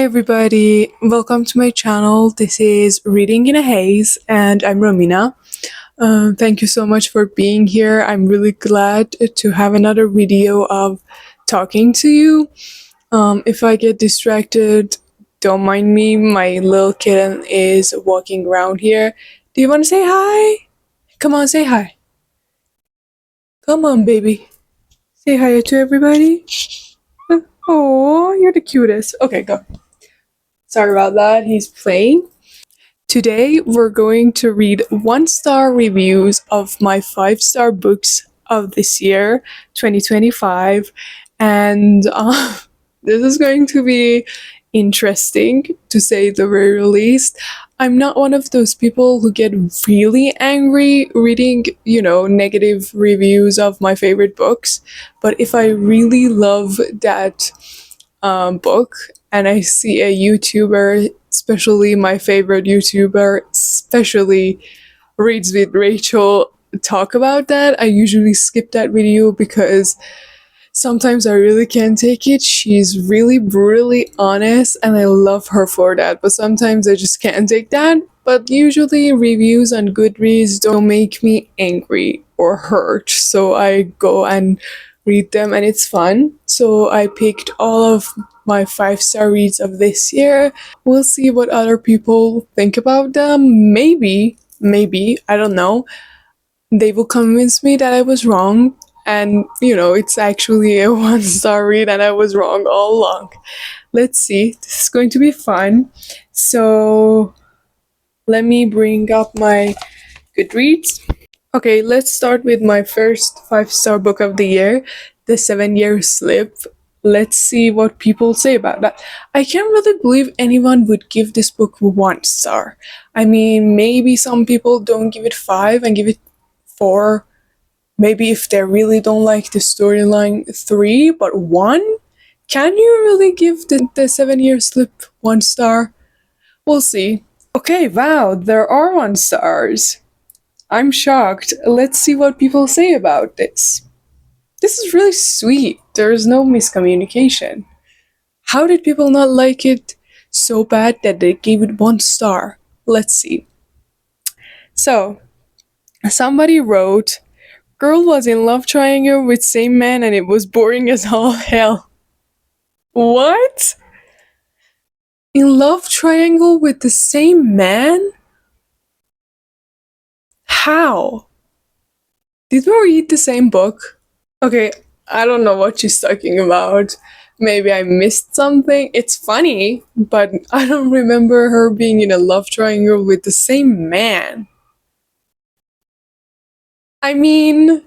everybody, welcome to my channel. This is Reading in a Haze, and I'm Romina. Thank you so much for being here. I'm really glad to have another video of talking to you. If I get distracted, don't mind me. My little kitten is walking around here. Do you want to say hi? Come on, say hi. Come on, baby. Say hi to everybody. Oh, you're the cutest. Okay, go. Sorry about that. He's playing. Today, we're going to read 1-star reviews of my 5-star books of this year, 2025. And this is going to be interesting, to say the very least. I'm not one of those people who get really angry reading, negative reviews of my favorite books. But if I really love that book and I see a YouTuber, especially my favorite YouTuber, especially Reads with Rachel, talk about that, I usually skip that video because sometimes I really can't take it. She's really brutally honest and I love her for that, but sometimes I just can't take that. But usually reviews on Goodreads don't make me angry or hurt, so I go and read them and it's fun. So I picked all of my 5-star reads of this year. We'll see what other people think about them. Maybe, I don't know. They will convince me that I was wrong. And, it's actually a 1-star read and I was wrong all along. Let's see. This is going to be fun. So let me bring up my Goodreads. Okay, let's start with my first 5-star book of the year, The 7-Year Slip. Let's see what people say about that. I can't really believe anyone would give this book 1 star. I mean, maybe some people don't give it 5 and give it 4. Maybe if they really don't like the storyline, 3, but 1? Can you really give the 7-Year Slip 1 star? We'll see. Okay, wow, there are 1 stars. I'm shocked. Let's see what people say about this. This is really sweet. There is no miscommunication. How did people not like it so bad that they gave it 1 star? Let's see. So, somebody wrote, "Girl was in love triangle with same man and it was boring as all hell." What? In love triangle with the same man? How? Did we read the same book? Okay, I don't know what she's talking about. Maybe I missed something. It's funny, but I don't remember her being in a love triangle with the same man. I mean,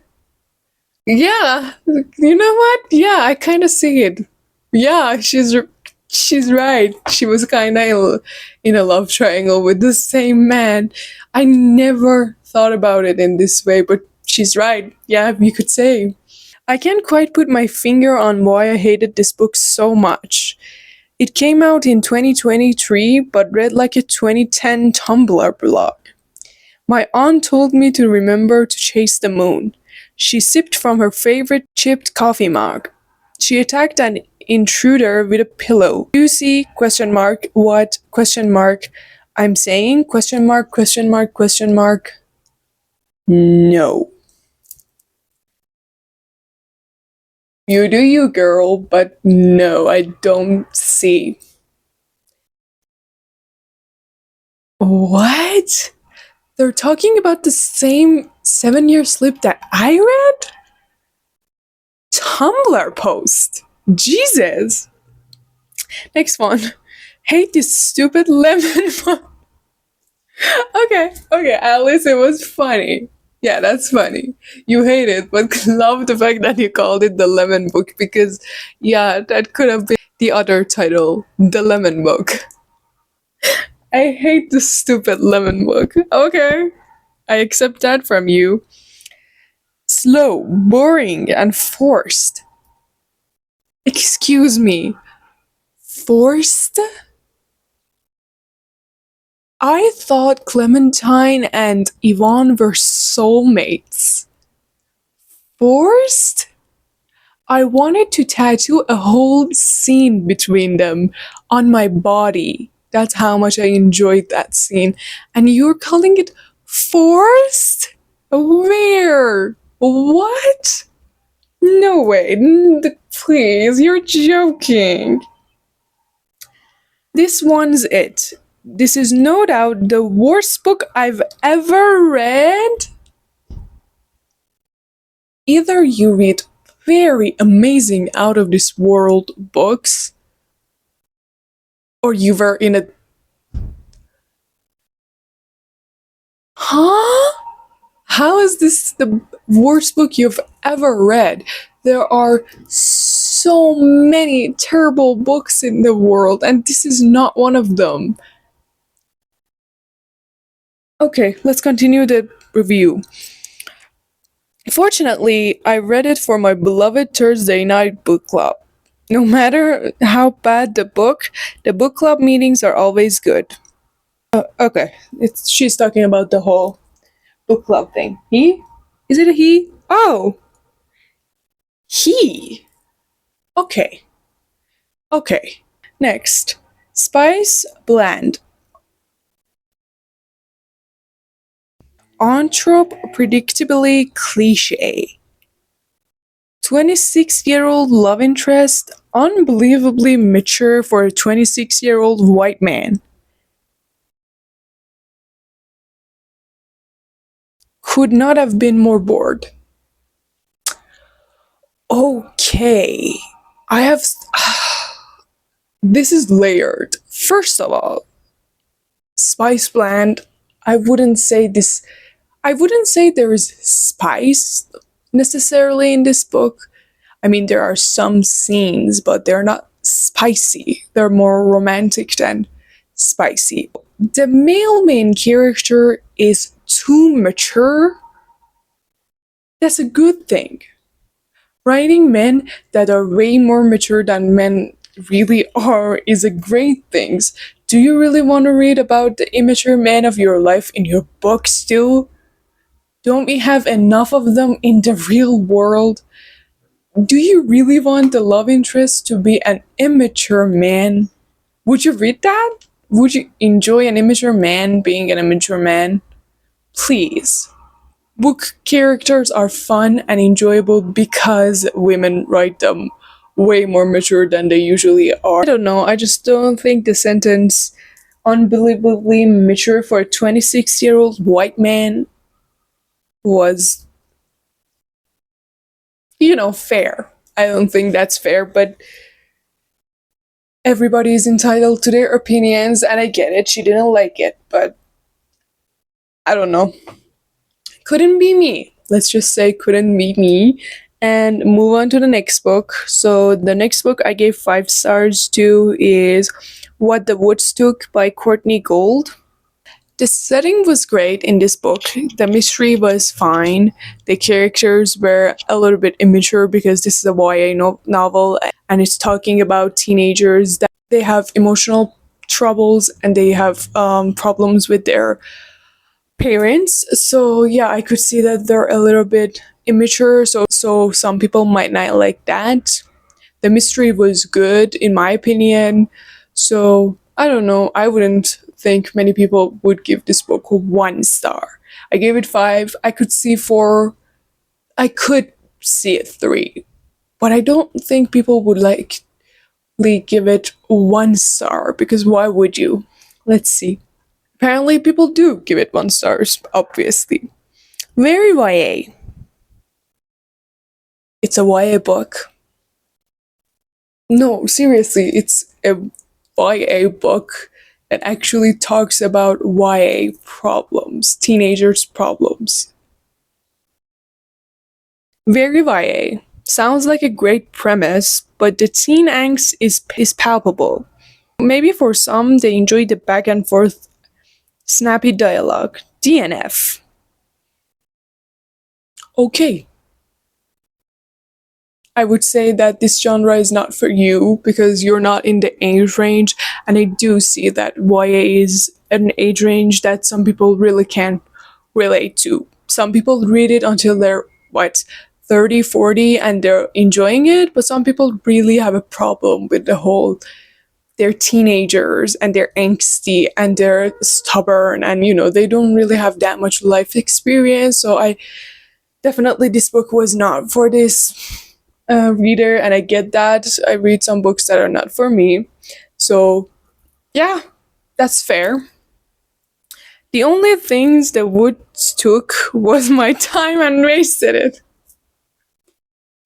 yeah, you know what? Yeah, I kind of see it. Yeah, she's right. She was kind of in a love triangle with the same man. I never thought about it in this way, but she's right. Yeah, you could say. I can't quite put my finger on why I hated this book so much. It came out in 2023, but read like a 2010 Tumblr blog. My aunt told me to remember to chase the moon. She sipped from her favorite chipped coffee mug. She attacked an intruder with a pillow. You see, question mark, what, question mark, I'm saying, question mark, question mark, question mark. No. You do you, girl, but no, I don't see. What? They're talking about the same 7-Year Slip that I read? Tumblr post. Jesus. Next one. Hate this stupid lemon one. Okay, at least it was funny. Yeah, that's funny. You hate it, but love the fact that you called it the lemon book because, yeah, that could have been the other title, The Lemon Book. I hate the stupid lemon book. Okay, I accept that from you. Slow, boring, and forced. Excuse me. Forced? I thought Clementine and Yvonne were soulmates. Forced? I wanted to tattoo a whole scene between them on my body. That's how much I enjoyed that scene. And you're calling it forced? Where? What? No way. Please, you're joking. This one's it. This is no doubt the worst book I've ever read. Either you read very amazing out of this world books, or you were in a. Huh? How is this the worst book you've ever read? There are so many terrible books in the world, and this is not one of them. Okay, let's continue the review. Fortunately, I read it for my beloved Thursday night book club. No matter how bad the book club meetings are always good. Okay, she's talking about the whole book club thing. He? Is it a he? Oh, he. Okay. Okay. Next. Spice blend. Anthrope predictably cliche. 26-year-old love interest, unbelievably mature for a 26-year-old white man. Could not have been more bored. Okay. I have. This is layered. First of all, spice blend. I wouldn't say this. I wouldn't say there is spice necessarily in this book. I mean, there are some scenes, but they're not spicy. They're more romantic than spicy. The male main character is too mature. That's a good thing. Writing men that are way more mature than men really are is a great thing. Do you really want to read about the immature men of your life in your books too? Don't we have enough of them in the real world? Do you really want the love interest to be an immature man? Would you read that? Would you enjoy an immature man being an immature man? Please. Book characters are fun and enjoyable because women write them way more mature than they usually are. I don't know, I just don't think the sentence unbelievably mature for a 26-year-old white man was, fair. I don't think that's fair, but everybody is entitled to their opinions, and I get it. She didn't like it, but I don't know. Couldn't be me. Let's just say couldn't be me. And move on to the next book. So the next book I gave 5 stars to is What the Woods Took by Courtney Gold. The setting was great in this book. The mystery was fine. The characters were a little bit immature because this is a YA novel and it's talking about teenagers that they have emotional troubles and they have problems with their parents. So yeah, I could see that they're a little bit immature, so some people might not like that. The mystery was good in my opinion, so I don't know, I wouldn't think many people would give this book 1 star. I gave it 5. I could see 4. I could see it 3, but I don't think people would likely give it 1 star, because why would you? Let's see. Apparently people do give it 1 stars, obviously. Very YA. It's a YA book. No, seriously, it's a YA book that actually talks about YA problems, teenagers' problems. Very YA. Sounds like a great premise, but the teen angst is palpable. Maybe for some, they enjoy the back and forth snappy dialogue. DNF. Okay. I would say that this genre is not for you because you're not in the age range, and I do see that YA is an age range that some people really can't relate to. Some people read it until they're, 30, 40, and they're enjoying it, but some people really have a problem with the whole they're teenagers and they're angsty and they're stubborn and they don't really have that much life experience. So I definitely this book was not for this reader, and I get that. I read some books that are not for me. So yeah, that's fair. The only things the woods took was my time and wasted it.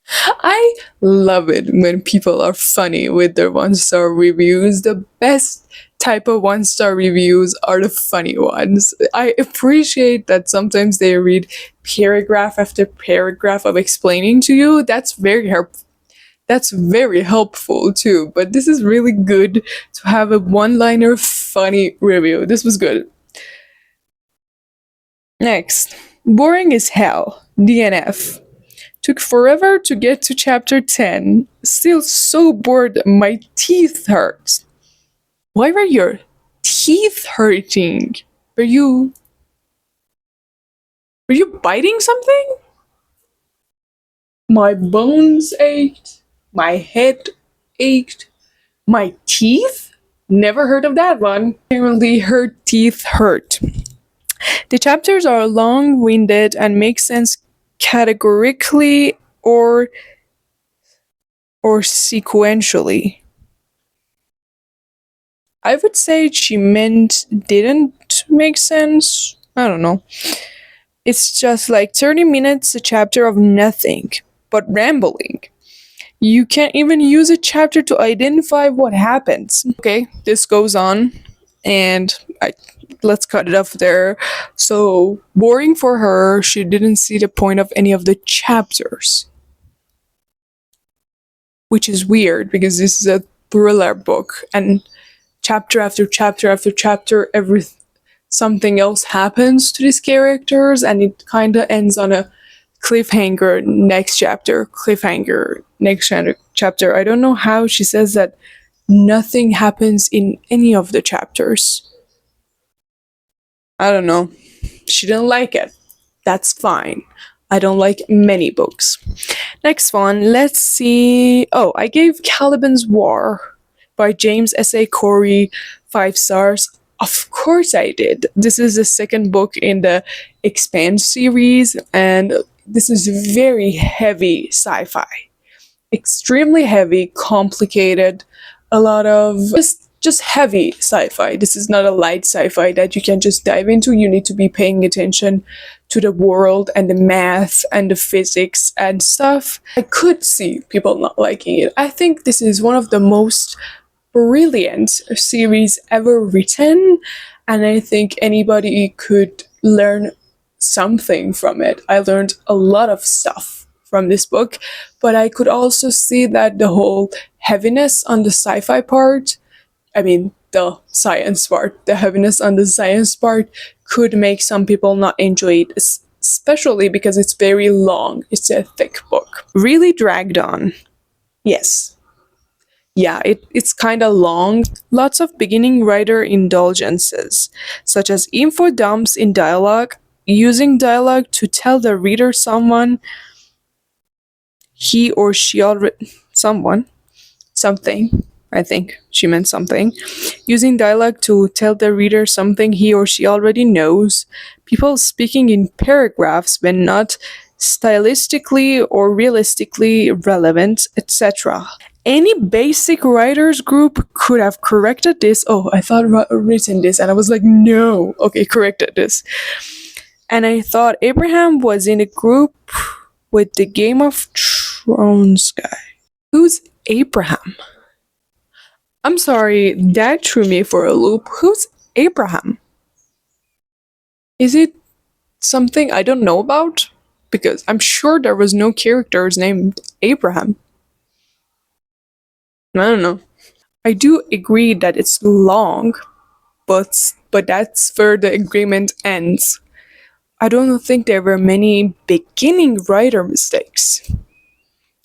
I love it when people are funny with their 1-star reviews. The best type of 1-star reviews are the funny ones. I appreciate that sometimes they read paragraph after paragraph of explaining to you. That's very helpful too. But this is really good to have a one-liner funny review. This was good. Next, boring as hell. DNF. Took forever to get to chapter 10. Still so bored my teeth hurt. Why were your teeth hurting? Were you biting something? My bones ached. My head ached. My teeth? Never heard of that one. Apparently her teeth hurt. The chapters are long-winded and make sense categorically or sequentially. I would say she meant didn't make sense. I don't know. It's just like 30 minutes a chapter of nothing but rambling. You can't even use a chapter to identify what happens. Okay, this goes on, and let's cut it off there. So, boring for her, she didn't see the point of any of the chapters. Which is weird because this is a thriller book, and chapter after chapter after chapter, something else happens to these characters, and it kind of ends on a cliffhanger next chapter, cliffhanger next chapter. I don't know how she says that nothing happens in any of the chapters. I don't know. She didn't like it. That's fine. I don't like many books. Next one, let's see. Oh, I gave Caliban's War by James S.A. Corey 5 stars. Of course I did. This is the second book in the Expand series, and this is very heavy sci-fi. Extremely heavy, complicated, a lot of just heavy sci-fi. This is not a light sci-fi that you can just dive into. You need to be paying attention to the world and the math and the physics and stuff. I could see people not liking it. I think this is one of the most brilliant series ever written, and I think anybody could learn something from it. I learned a lot of stuff from this book, but I could also see that the whole heaviness on the sci-fi part, the science part, the heaviness on the science part could make some people not enjoy it, especially because it's very long. It's a thick book. Really dragged on. Yes. Yeah, it's kind of long. Lots of beginning writer indulgences, such as info dumps in dialogue, using dialogue to tell the reader something, I think she meant something. Using dialogue to tell the reader something he or she already knows. People speaking in paragraphs when not stylistically or realistically relevant, etc. Any basic writers group could have corrected this. Oh, I thought written this, and I was like, no. Okay, corrected this. And I thought Abraham was in a group with the Game of Thrones guy. Who's Abraham? I'm sorry, that threw me for a loop. Who's Abraham? Is it something I don't know about? Because I'm sure there was no characters named Abraham. I don't know. I do agree that it's long, but that's where the agreement ends. I don't think there were many beginning writer mistakes.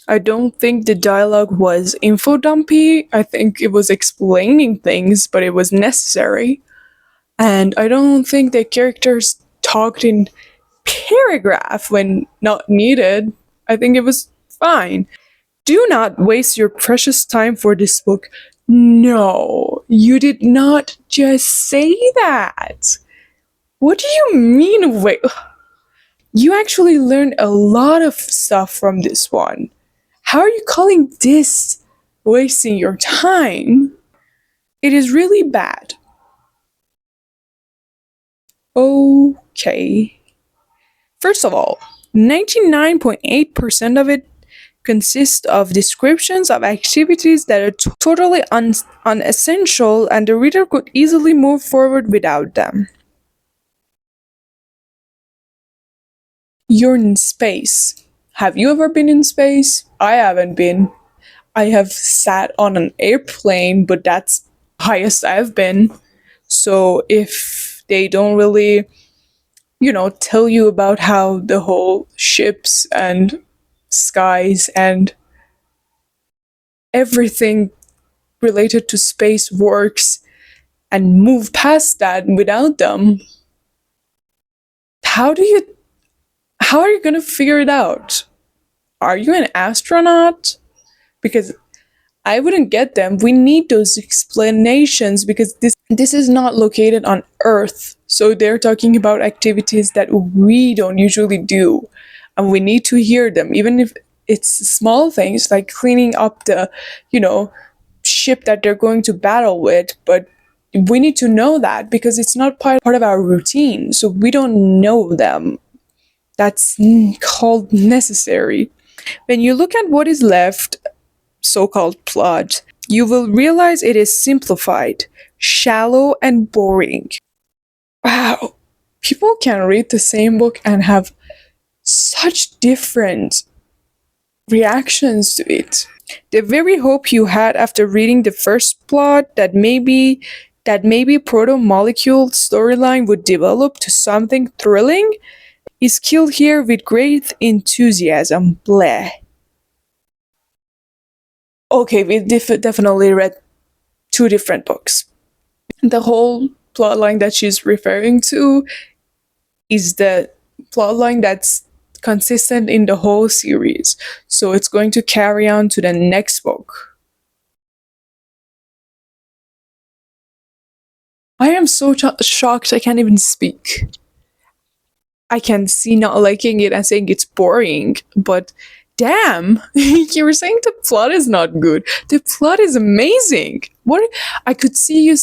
I don't think the dialogue was info dumpy. I think it was explaining things, but it was necessary. And I don't think the characters talked in paragraph when not needed. I think it was fine. Do not waste your precious time for this book. No, you did not just say that. What do you mean, wait? You actually learned a lot of stuff from this one. How are you calling this wasting your time? It is really bad. Okay. First of all, 99.8% of it consists of descriptions of activities that are totally unessential and the reader could easily move forward without them. You're in space. Have you ever been in space? I haven't been. I have sat on an airplane, but that's the highest I've been. So if they don't really, tell you about how the whole ships and skies and everything related to space works and move past that without them, how do you how are you going to figure it out? Are you an astronaut? Because I wouldn't get them. We need those explanations because this is not located on Earth. So they're talking about activities that we don't usually do. And we need to hear them, even if it's small things like cleaning up the, ship that they're going to battle with. But we need to know that because it's not part of our routine. So we don't know them. That's called necessary. When you look at what is left, so-called plot, you will realize it is simplified, shallow, and boring. Wow, people can read the same book and have such different reactions to it. The very hope you had after reading the first plot that maybe proto-molecule storyline would develop to something thrilling is killed here with great enthusiasm. Bleh. Okay, we definitely read two different books. The whole plotline that she's referring to is the plotline that's consistent in the whole series. So it's going to carry on to the next book. I am so shocked I can't even speak. I can see not liking it and saying it's boring, but damn, you were saying the plot is not good. The plot is amazing. What I could see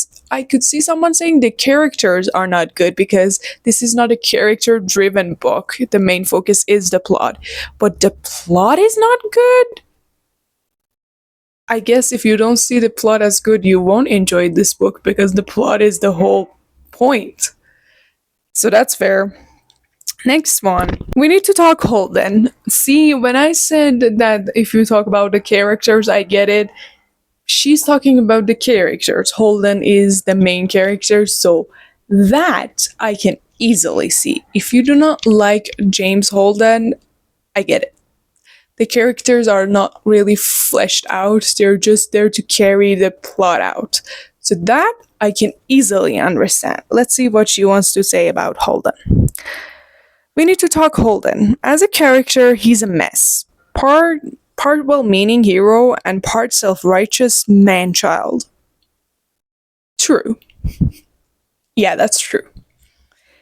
someone saying the characters are not good because this is not a character-driven book. The main focus is the plot, but the plot is not good. I guess if you don't see the plot as good, you won't enjoy this book because the plot is the whole point. So that's fair. Next one. We need to talk Holden. See, when I said that if you talk about the characters, I get it. She's talking about the characters. Holden is the main character, so that I can easily see. If you do not like James Holden, I get it. The characters are not really fleshed out. They're just there to carry the plot out. So that I can easily understand. Let's see what she wants to say about Holden. We need to talk Holden. As a character, he's a mess. Part well-meaning hero and part self-righteous man-child. True. Yeah, that's true.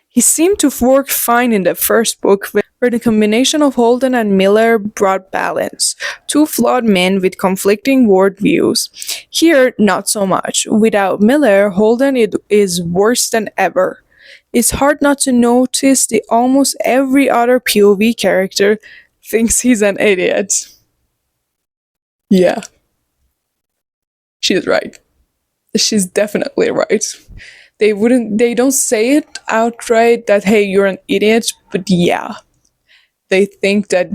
He seemed to work fine in the first book where the combination of Holden and Miller brought balance. Two flawed men with conflicting worldviews. Here, not so much. Without Miller, Holden is worse than ever. It's hard not to notice that almost every other POV character thinks he's an idiot. Yeah. She's right. She's definitely right. They don't say it outright that, hey, you're an idiot, but yeah. They think that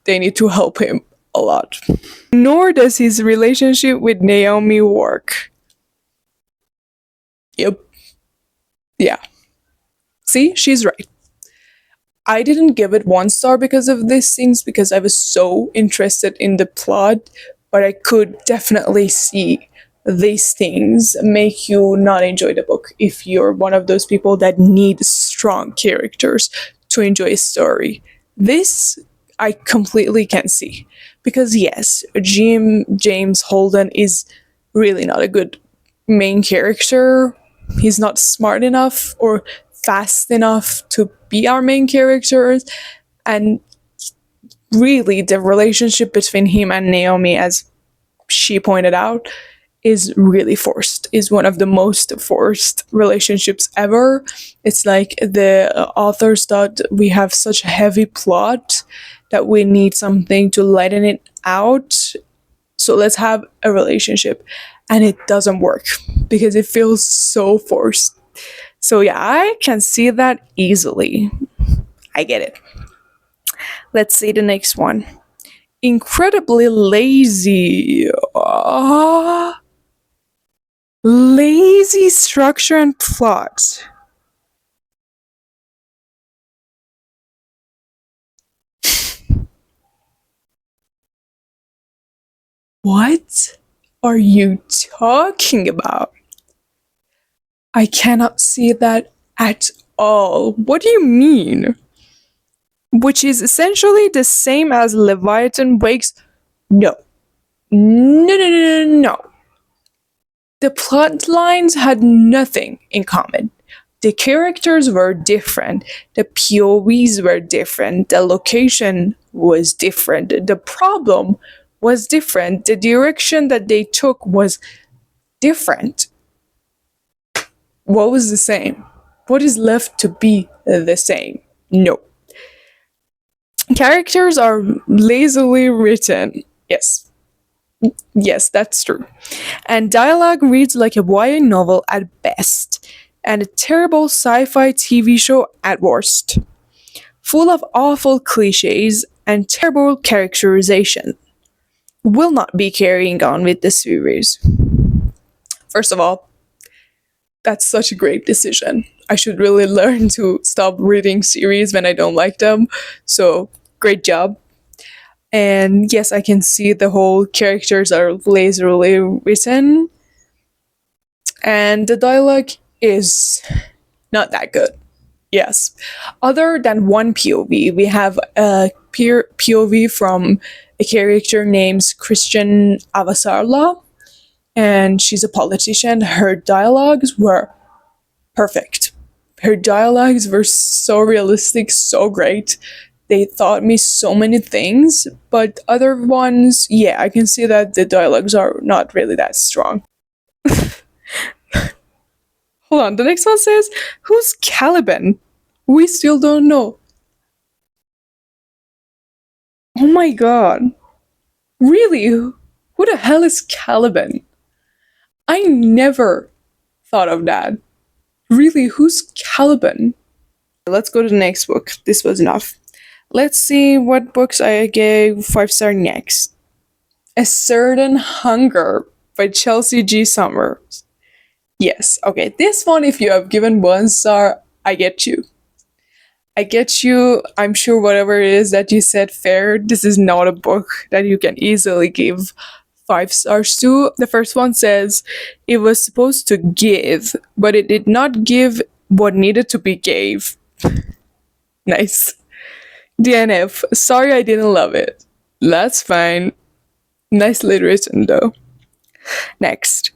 they need to help him a lot. Nor does his relationship with Naomi work. Yep. Yeah. See, she's right. I didn't give it 1 star because of these things, because I was so interested in the plot, but I could definitely see these things make you not enjoy the book if you're one of those people that need strong characters to enjoy a story. This, I completely can see. Because yes, James Holden is really not a good main character. He's not smart enough or fast enough to be our main characters. And really, the relationship between him and Naomi, as she pointed out, is really forced, is one of the most forced relationships ever. It's like the authors thought we have such a heavy plot that we need something to lighten it out, so let's have a relationship. And it doesn't work because it feels so forced. So yeah, I can see that easily. I get it. Let's see the next one. Incredibly lazy. Lazy structure and plot. What are you talking about? I cannot see that at all. What do you mean? Which is essentially the same as Leviathan Wakes. No. No, no, no, no, no. The plot lines had nothing in common. The characters were different, the POVs were different, the location was different, the problem was different, the direction that they took was different. What was the same? What is left to be the same? No. Characters are lazily written. Yes. Yes, that's true. And dialogue reads like a YA novel at best, and a terrible sci fi TV show at worst. Full of awful cliches and terrible characterization. Will not be carrying on with the series. First of all, that's such a great decision. I should really learn to stop reading series when I don't like them. So, great job. And yes, I can see the whole characters are lazily written, and the dialogue is not that good. Yes. Other than one POV, we have a peer POV from a character named Christian Avasarla, and she's a politician. Her dialogues were perfect. Her dialogues were so realistic, so great. They taught me so many things, but other ones, yeah, I can see that the dialogues are not really that strong. Hold on, the next one says, who's Caliban? We still don't know. Oh my god. Really? Who the hell is Caliban? I never thought of that. Really, who's Caliban? Let's go to the next book. This was enough. Let's see what books I gave 5-star next. A Certain Hunger by Chelsea G. Summers. Yes, okay, this one, if you have given 1 star, I get you. I get you. I'm sure whatever it is that you said fair, this is not a book that you can easily give 5 stars to. The first one says it was supposed to give, but it did not give what needed to be gave. Nice. DNF. Sorry I didn't love it. That's fine. Nicely written though. Next.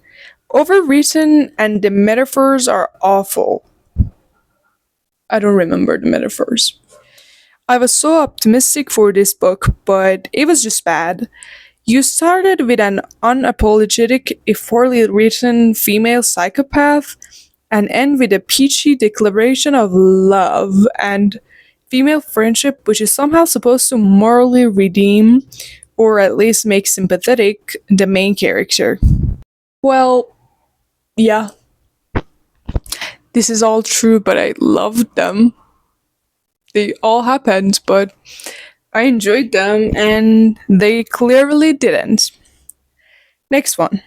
Overwritten and the metaphors are awful. I don't remember the metaphors. I was so optimistic for this book, but it was just bad. You started with an unapologetic, if poorly written female psychopath, and end with a peachy declaration of love and female friendship, which is somehow supposed to morally redeem, or at least make sympathetic, the main character. Well, yeah, this is all true, but I loved them. They all happened, but I enjoyed them, and they clearly didn't. Next one.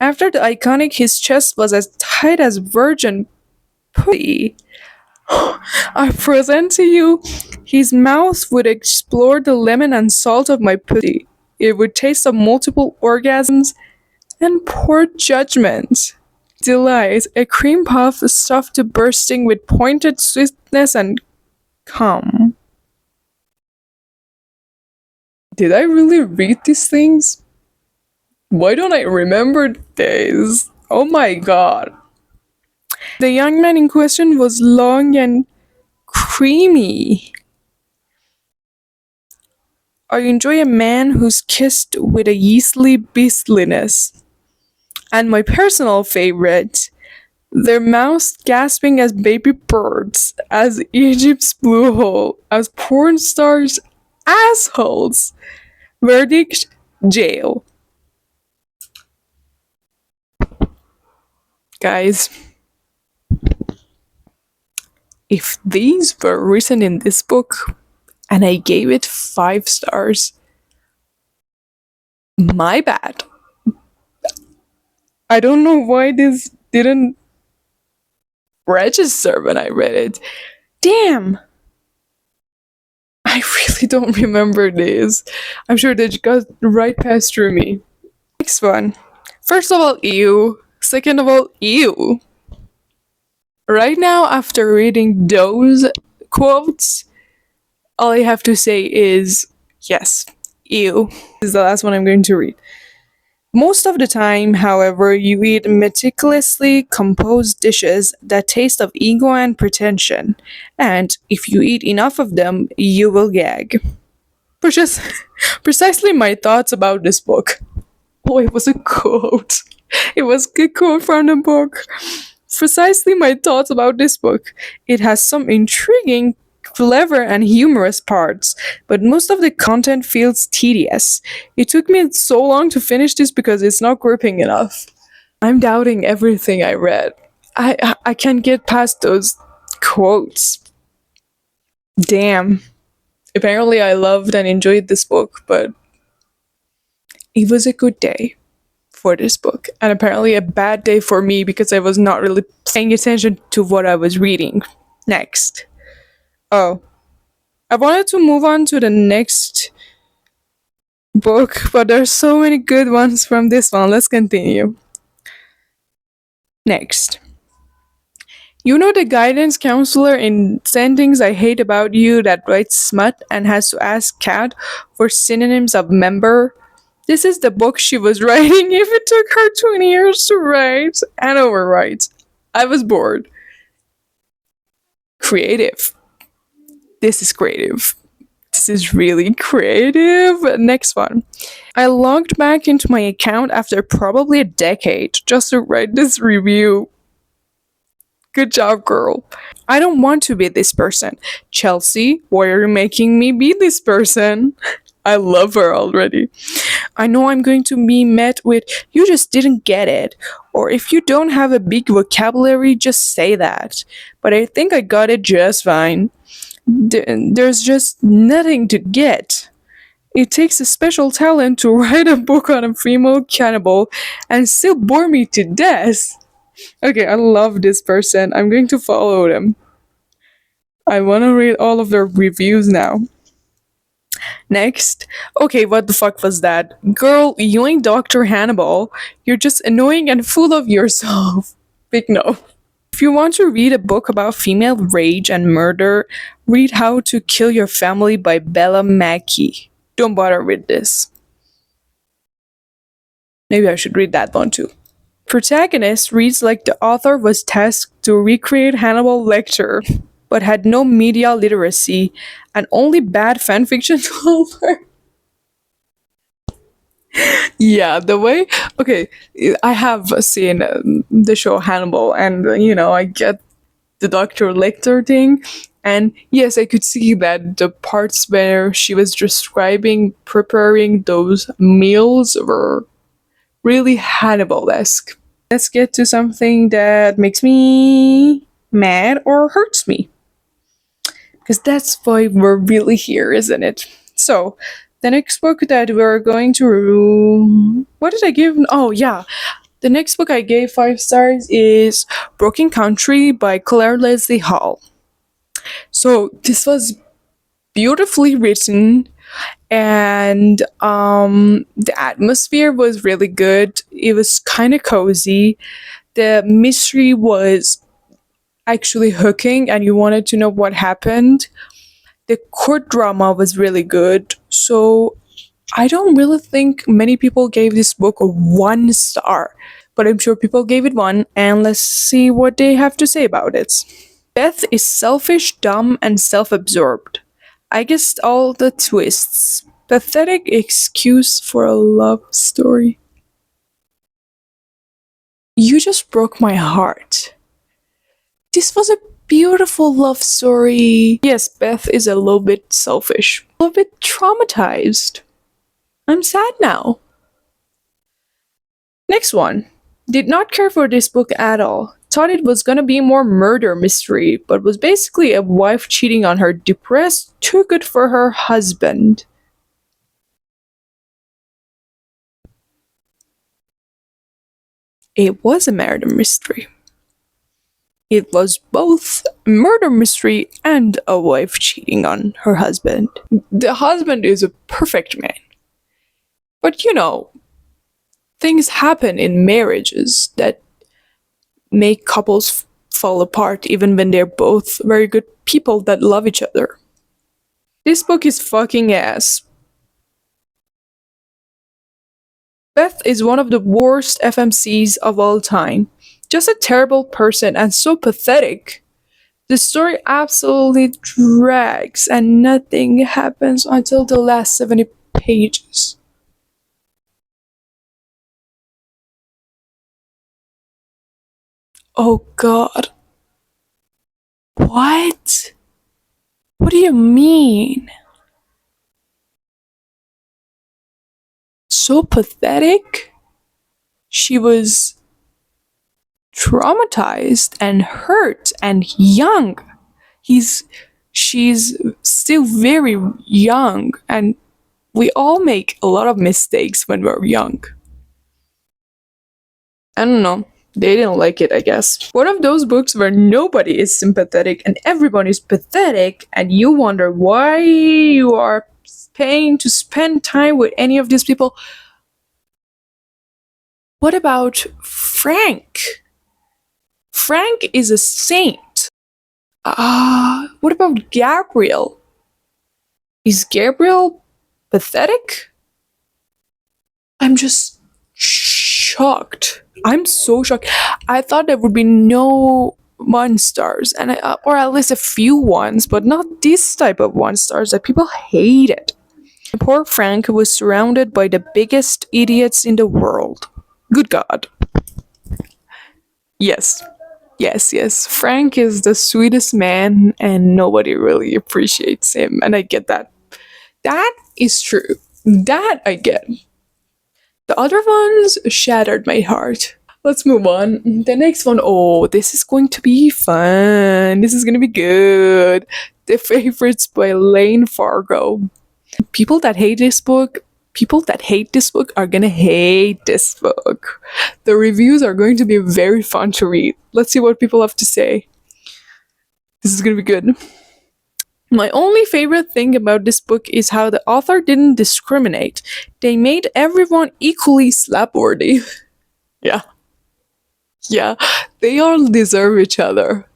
After the iconic, his chest was as tight as virgin pussy. I present to you, his mouth would explore the lemon and salt of my pussy. It would taste of multiple orgasms and poor judgment. Delight, a cream puff stuffed to bursting with pointed sweetness and cum. Did I really read these things? Why don't I remember this? Oh my god. The young man in question was long and creamy. I enjoy a man who's kissed with a yeastly beastliness. And my personal favorite, their mouths gasping as baby birds, as Egypt's blue hole, as porn stars' assholes. Verdict, jail. Guys, if these were written in this book and I gave it 5 stars, my bad. I don't know why this didn't register when I read it. Damn! I really don't remember this. I'm sure they got right past through me. Next one. First of all, ew. Second of all, ew. Right now, after reading those quotes, all I have to say is yes, ew. This is the last one I'm going to read. Most of the time, however, you eat meticulously composed dishes that taste of ego and pretension, and if you eat enough of them, you will gag. Which is precisely my thoughts about this book. Oh, it was a quote. It was a quote from the book. Precisely my thoughts about this book. It has some intriguing, clever, and humorous parts, but most of the content feels tedious. It took me so long to finish this because it's not gripping enough. I'm doubting everything I read. I can't get past those quotes. Damn. Apparently, I loved and enjoyed this book, but it was a good day for this book, and apparently a bad day for me because I was not really paying attention to what I was reading. Next. Oh, I wanted to move on to the next book, but there's so many good ones from this one. Let's continue. Next. You know the guidance counselor in Sendings I Hate About You that writes smut and has to ask Cat for synonyms of member? This is the book she was writing if it took her 20 years to write and overwrite. I was bored. Creative. This is creative. This is really creative. Next one. I logged back into my account after probably a decade just to write this review. Good job, girl. I don't want to be this person. Chelsea, why are you making me be this person? I love her already. I know I'm going to be met with, you just didn't get it. Or if you don't have a big vocabulary, just say that. But I think I got it just fine. There's just nothing to get. It takes a special talent to write a book on a female cannibal and still bore me to death. Okay, I love this person. I'm going to follow them. I want to read all of their reviews now. Next. Okay, what the fuck was that? Girl, you ain't Dr. Hannibal. You're just annoying and full of yourself. Big no. If you want to read a book about female rage and murder, read How to Kill Your Family by Bella Mackey. Don't bother with this. Maybe I should read that one too. Protagonist reads like the author was tasked to recreate Hannibal Lecter, but had no media literacy and only bad fanfiction to offer. Yeah, the way. Okay, I have seen the show Hannibal, and I get the Dr. Lecter thing. And yes, I could see that the parts where she was describing preparing those meals were really Hannibal-esque. Let's get to something that makes me mad or hurts me. Because that's why we're really here, isn't it? So, the next book that we're going to. What did I give? Oh, yeah. The next book I gave 5 stars is Broken Country by Claire Leslie Hall. So, this was beautifully written, and the atmosphere was really good. It was kind of cozy. The mystery was actually hooking, and you wanted to know what happened. The court drama was really good. So I don't really think many people gave this book a 1 star, but I'm sure people gave it one, and let's see what they have to say about it. Beth is selfish, dumb, and self absorbed. I guessed all the twists. Pathetic excuse for a love story. You just broke my heart. This was a beautiful love story. Yes, Beth is a little bit selfish, a little bit traumatized. I'm sad now. Next one. Did not care for this book at all. Thought it was gonna be more murder mystery, but was basically a wife cheating on her depressed, too good for her husband. It was a murder mystery. It was both a murder mystery and a wife cheating on her husband. The husband is a perfect man. But you know, things happen in marriages that make couples fall apart even when they're both very good people that love each other. This book is fucking ass. Beth is one of the worst FMCs of all time. Just a terrible person and so pathetic. The story absolutely drags and nothing happens until the last 70 pages. Oh god. What? What do you mean? So pathetic? She was traumatized and hurt and young. She's still very young, and we all make a lot of mistakes when we're young. I don't know. They didn't like it, I guess. One of those books where nobody is sympathetic and everyone is pathetic, and you wonder why you are paying to spend time with any of these people. What about Frank? Frank is a saint. What about Gabriel? Is Gabriel pathetic? I'm just shocked. I'm so shocked. I thought there would be no 1 stars, and or at least a few ones, but not this type of 1 stars that people hated. Poor Frank was surrounded by the biggest idiots in the world. Good God. Yes. Yes, yes. Frank is the sweetest man, and nobody really appreciates him, and I get that. That is true. That I get. The other ones shattered my heart. Let's move on. The next one, oh, this is going to be fun. This is going to be good. The Favorites by Lane Fargo. People that hate this book are gonna hate this book. The reviews are going to be very fun to read. Let's see what people have to say. This is gonna be good. My only favorite thing about this book is how the author didn't discriminate. They made everyone equally slap-worthy. Yeah. Yeah, they all deserve each other.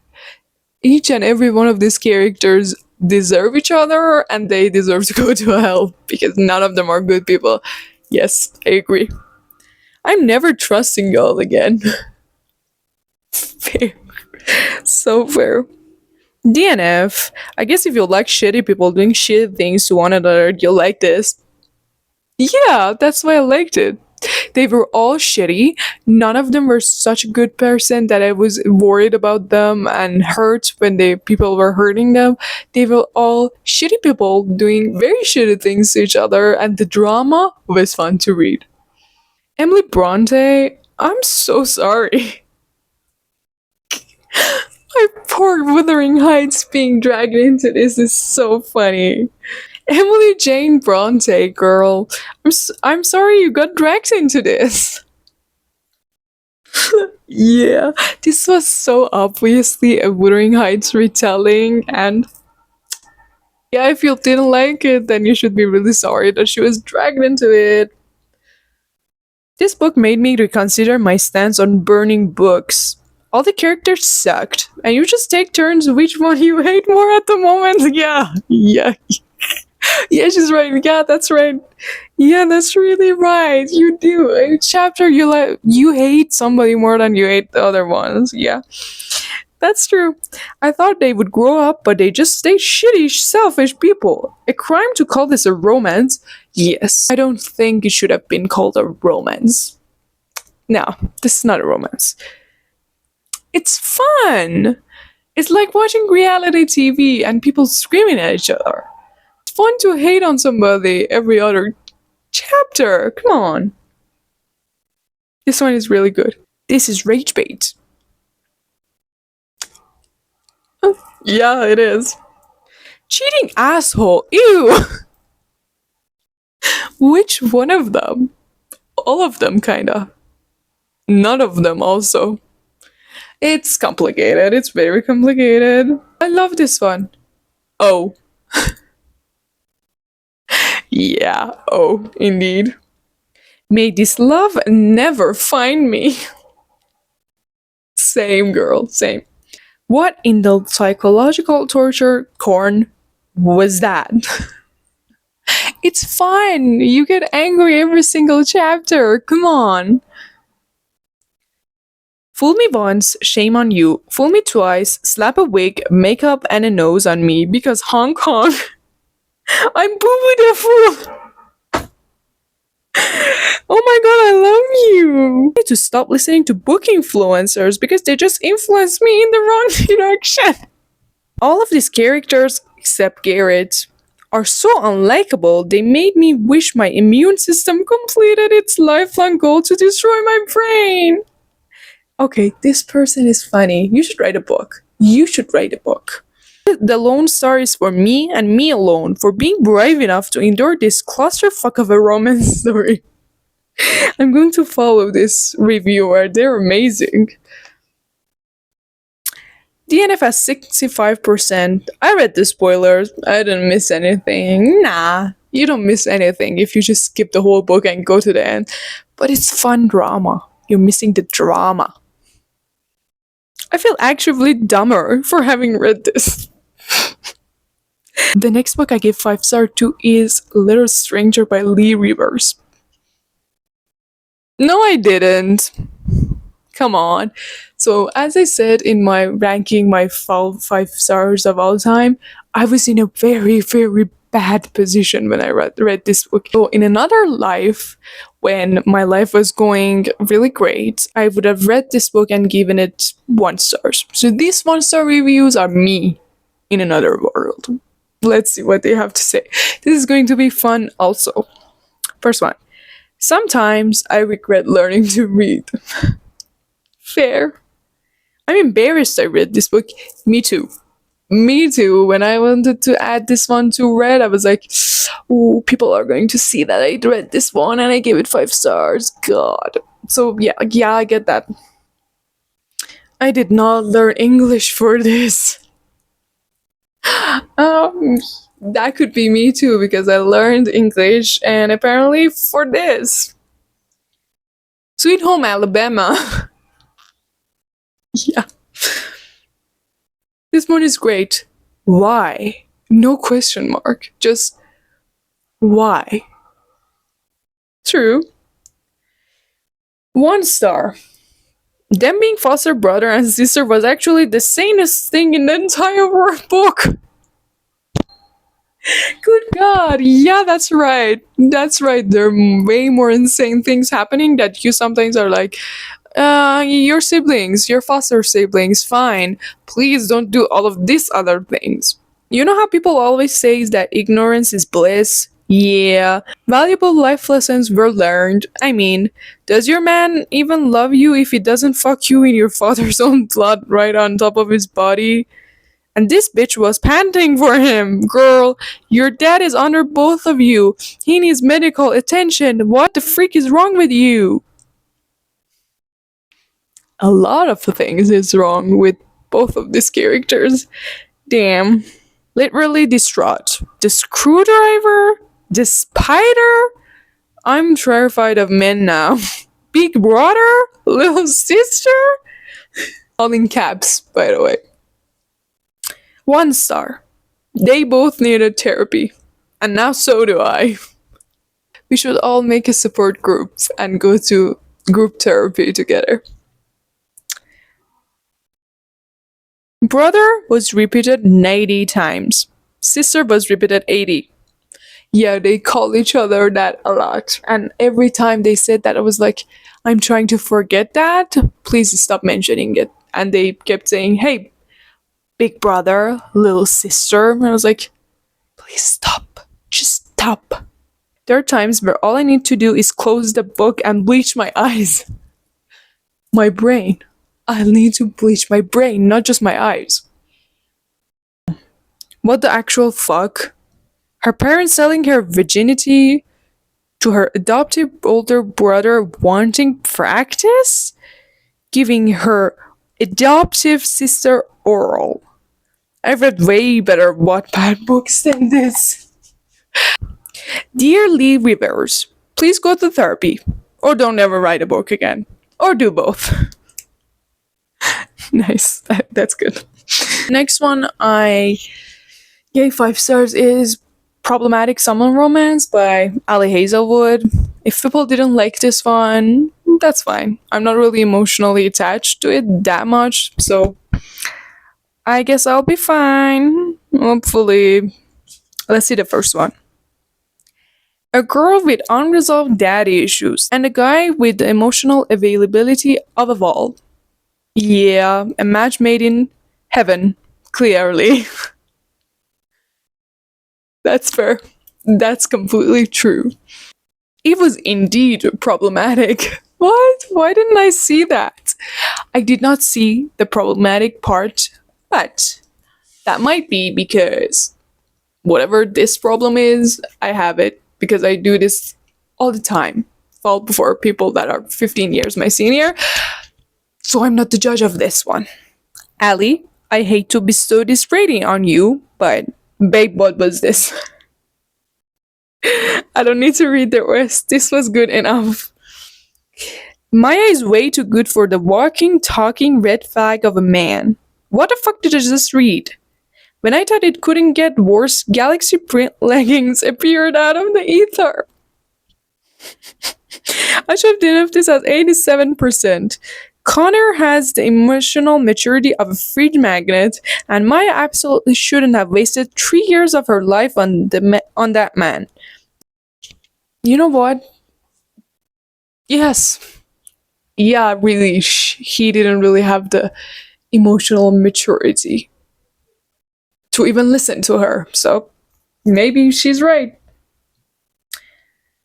Each and every one of these characters deserve each other, and they deserve to go to hell because none of them are good people. Yes, I agree. I'm never trusting y'all again. Fair. So fair. DNF. I guess if you like shitty people doing shitty things to one another, you'll like this. Yeah, that's why I liked it. They were all shitty. None of them were such a good person that I was worried about them and hurt when people were hurting them. They were all shitty people doing very shitty things to each other, and the drama was fun to read. Emily Bronte, I'm so sorry. My poor Wuthering Heights being dragged into this is so funny. Emily Jane Bronte, girl, I'm sorry you got dragged into this. Yeah, this was so obviously a Wuthering Heights retelling, and yeah, if you didn't like it, then you should be really sorry that she was dragged into it. This book made me reconsider my stance on burning books. All the characters sucked, and you just take turns which one you hate more at the moment. Yeah, yeah. Yeah, she's right. Yeah, that's right. Yeah, that's really right. You do. A chapter you like, you hate somebody more than you hate the other ones. Yeah, that's true. I thought they would grow up, but they just stay shitty, selfish people. A crime to call this a romance? Yes. I don't think it should have been called a romance. No, this is not a romance. It's fun. It's like watching reality TV and people screaming at each other. It's fun to hate on somebody every other chapter. Come on. This one is really good. This is rage bait. Yeah, it is. Cheating asshole. Ew. Which one of them? All of them, kinda. None of them, also. It's complicated. It's very complicated. I love this one. Oh. Yeah, oh, indeed. May this love never find me. Same, girl, same. What in the psychological torture corn was that? It's fun. You get angry every single chapter. Come on. Fool me once, shame on you. Fool me twice, slap a wig, makeup, and a nose on me because Hong Kong. I'm Boo Boo the Fool. Oh my god, I love you! I need to stop listening to book influencers because they just influence me in the wrong direction. All of these characters, except Garrett, are so unlikable, they made me wish my immune system completed its lifelong goal to destroy my brain. Okay, this person is funny. You should write a book. You should write a book. The Lone Star is for me and me alone for being brave enough to endure this clusterfuck of a romance story. I'm going to follow this reviewer. They're amazing. DNF has 65%. I read the spoilers. I didn't miss anything. Nah, you don't miss anything if you just skip the whole book and go to the end. But it's fun drama. You're missing the drama. I feel actively dumber for having read this. The next book I gave 5 stars to is Little Stranger by Lee Rivers. No, I didn't. Come on. So, as I said in my ranking my 5 stars of all time, I was in a very, very bad position when I read this book. So, in another life, when my life was going really great, I would have read this book and given it 1 star. So, these 1-star reviews are me in another world. Let's see what they have to say. This is going to be fun also. First one. Sometimes I regret learning to read. Fair. I'm embarrassed I read this book. Me too. Me too. When I wanted to add this one to read, I was like, oh, people are going to see that I read this one and I gave it 5 stars. God. So yeah, I get that. I did not learn English for this. That could be me too, because I learned English and apparently for this. Sweet Home Alabama. Yeah. This one is great. Why? No question mark. Just why? True. 1 star. Them being foster brother and sister was actually the sanest thing in the entire book. Good God. Yeah, that's right. That's right. There are way more insane things happening that you sometimes are like, your siblings, your foster siblings, fine. Please don't do all of these other things. You know how people always say that ignorance is bliss? Yeah. Valuable life lessons were learned. I mean, does your man even love you if he doesn't fuck you in your father's own blood right on top of his body? And this bitch was panting for him. Girl, your dad is under both of you. He needs medical attention. What the freak is wrong with you? A lot of things is wrong with both of these characters. Damn. Literally distraught. The screwdriver? The spider? I'm terrified of men now. Big brother? Little sister? All in caps, by the way. 1 star. They both needed therapy. And now so do I. We should all make a support group and go to group therapy together. Brother was repeated 90 times. Sister was repeated 80. Yeah, they call each other that a lot. And every time they said that, I was like, I'm trying to forget that. Please stop mentioning it. And they kept saying, hey, big brother, little sister. And I was like, please stop. Just stop. There are times where all I need to do is close the book and bleach my eyes. My brain. I need to bleach my brain, not just my eyes. What the actual fuck? Her parents selling her virginity to her adoptive older brother wanting practice? Giving her adoptive sister oral. I've read way better Wattpad books than this. Dear Lee Rivers, please go to therapy. Or don't ever write a book again. Or do both. Nice. That's good. Next one I gave 5 stars is Problematic Summer Romance by Ali Hazelwood. If people didn't like this one, that's fine. I'm not really emotionally attached to it that much, so I guess I'll be fine. Hopefully. Let's see the first one. A girl with unresolved daddy issues and a guy with the emotional availability of a wall. Yeah, a match made in heaven, clearly. That's fair. That's completely true. It was indeed problematic. What? Why didn't I see that? I did not see the problematic part, but that might be because whatever this problem is, I have it because I do this all the time. Fall before people that are 15 years my senior. So I'm not the judge of this one. Ali, I hate to bestow this rating on you, but babe, what was this? I don't need to read the rest. This was good enough. Maya is way too good for the walking, talking red flag of a man. What the fuck did I just read? When I thought it couldn't get worse, galaxy print leggings appeared out of the ether. I should have done this as 87%. Connor has the emotional maturity of a fridge magnet, and Maya absolutely shouldn't have wasted 3 years of her life on that man. You know what? Yes. Yeah, really, he didn't really have the emotional maturity to even listen to her, so maybe she's right.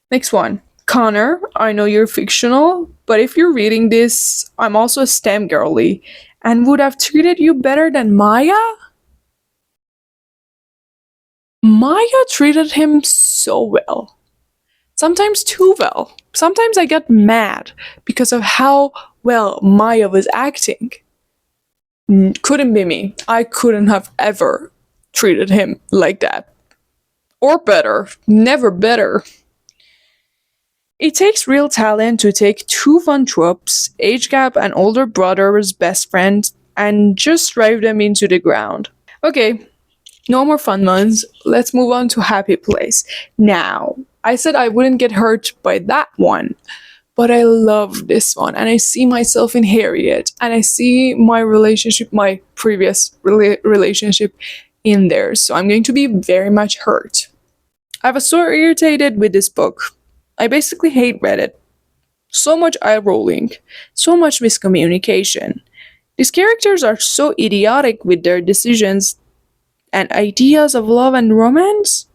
Next one. Connor, I know you're fictional, but if you're reading this, I'm also a STEM girly and would have treated you better than Maya? Maya treated him so well. Sometimes too well. Sometimes I get mad because of how well Maya was acting. Couldn't be me. I couldn't have ever treated him like that. Or better. Never better. It takes real talent to take two Von Tropes, age gap and older brother's best friend, and just drive them into the ground. Okay, no more fun ones. Let's move on to Happy Place. Now, I said I wouldn't get hurt by that one, but I love this one, and I see myself in Harriet, and I see my relationship, my previous relationship in there, so I'm going to be very much hurt. I was so irritated with this book. I basically hate Reddit. So much eye rolling, so much miscommunication. These characters are so idiotic with their decisions and ideas of love and romance.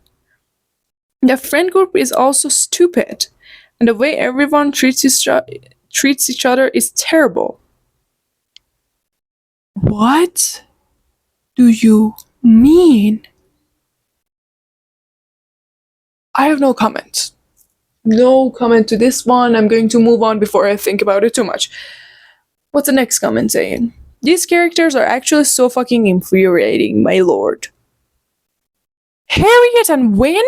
The friend group is also stupid, and the way everyone treats each other is terrible. What do you mean? I have no comment. No comment to this one. I'm going to move on before I think about it too much. What's the next comment saying? These characters are actually so fucking infuriating, my lord. Harriet and Win?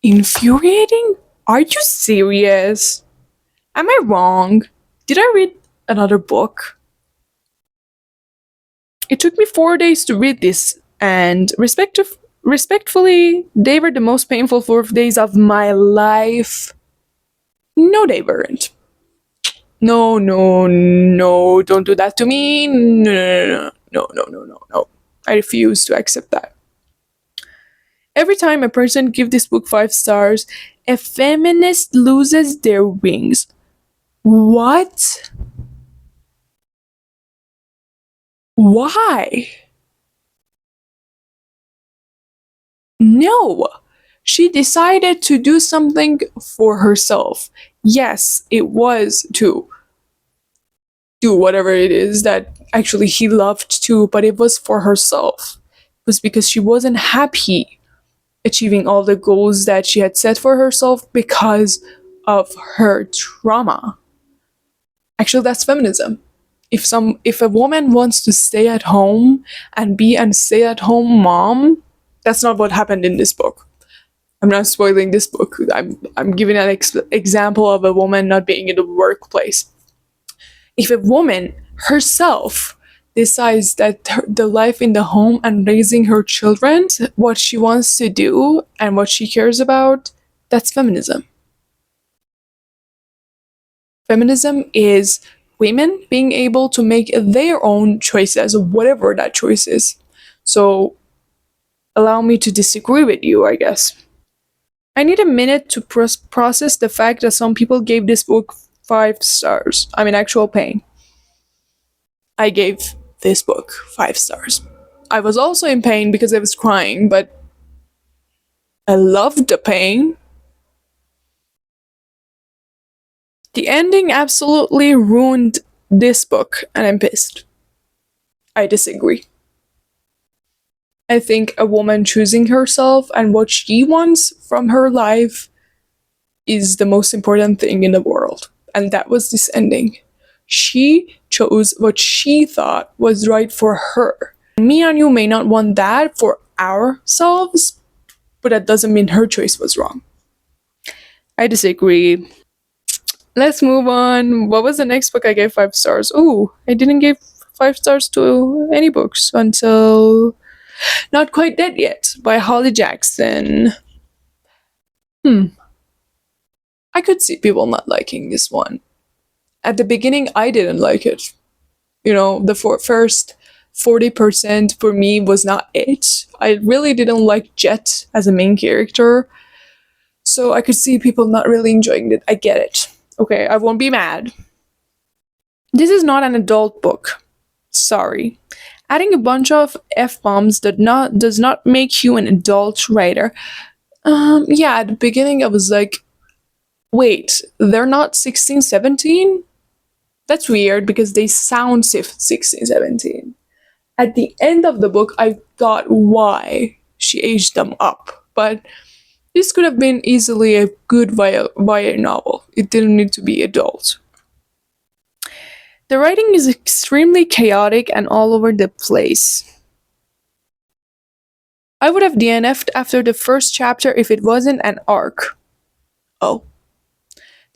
Infuriating? Are you serious? Am I wrong? Did I read another book? It took me 4 days to read this And respectfully, they were the most painful 4 days of my life. No, they weren't. No, no, no, don't do that to me. No, no, no, no, no, no, no, no. I refuse to accept that. Every time a person gives this book 5 stars, a feminist loses their wings. What? Why? No. She decided to do something for herself. Yes, it was to do whatever it is that actually he loved to, but it was for herself. It was because she wasn't happy achieving all the goals that she had set for herself because of her trauma. Actually, that's feminism. If a woman wants to stay at home and be a stay-at-home mom, that's not what happened in this book. I'm not spoiling this book. I'm giving an example of a woman not being in the workplace. If a woman herself decides that the life in the home and raising her children, what she wants to do and what she cares about, that's feminism. Feminism is women being able to make their own choices, whatever that choice is. So, allow me to disagree with you, I guess. I need a minute to process the fact that some people gave this book 5 stars. I'm in actual pain. I gave this book 5 stars. I was also in pain because I was crying, but I loved the pain. The ending absolutely ruined this book, and I'm pissed. I disagree. I think a woman choosing herself and what she wants from her life is the most important thing in the world. And that was this ending. She chose what she thought was right for her. Me and you may not want that for ourselves, but that doesn't mean her choice was wrong. I disagree. Let's move on. What was the next book I gave 5 stars? Ooh, I didn't give 5 stars to any books until Not Quite Dead Yet by Holly Jackson. I could see people not liking this one. At the beginning, I didn't like it. You know, the first 40% for me was not it. I really didn't like Jet as a main character. So I could see people not really enjoying it. I get it. Okay, I won't be mad. This is not an adult book. Sorry. Adding a bunch of F-bombs does not make you an adult writer. Yeah, at the beginning I was like, wait, they're not 16, 17? That's weird because they sound 16, 17. At the end of the book, I got why she aged them up. But this could have been easily a good YA novel. It didn't need to be adult. The writing is extremely chaotic and all over the place. I would have DNF'd after the first chapter if it wasn't an arc. Oh.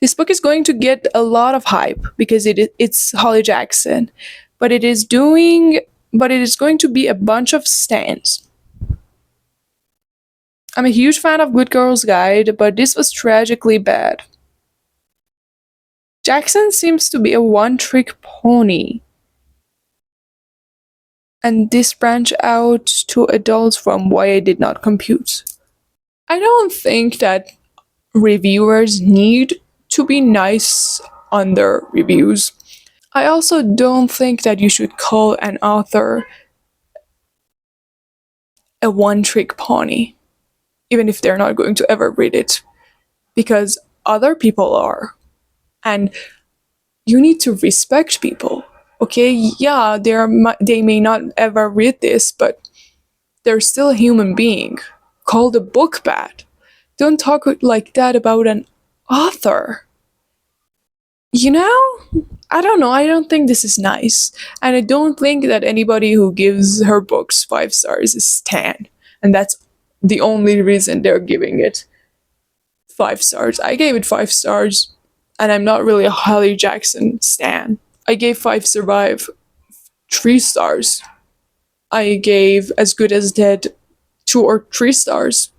This book is going to get a lot of hype because it's Holly Jackson, but it is going to be a bunch of stands. I'm a huge fan of Good Girl's Guide, but this was tragically bad. Jackson seems to be a one-trick pony. And this branch out to adults from why I did not compute. I don't think that reviewers need to be nice on their reviews. I also don't think that you should call an author a one-trick pony, even if they're not going to ever read it, because other people are. And you need to respect people. Okay, yeah, they may not ever read this, but they're still a human being. Call the book bad. Don't talk like that about an author. You know? I don't know, I don't think this is nice. And I don't think that anybody who gives her books 5 stars is stan. And that's the only reason they're giving it 5 stars. I gave it 5 stars, and I'm not really a Holly Jackson stan. I gave 5 Survive 3 stars. I gave As Good as Dead 2 or 3 stars.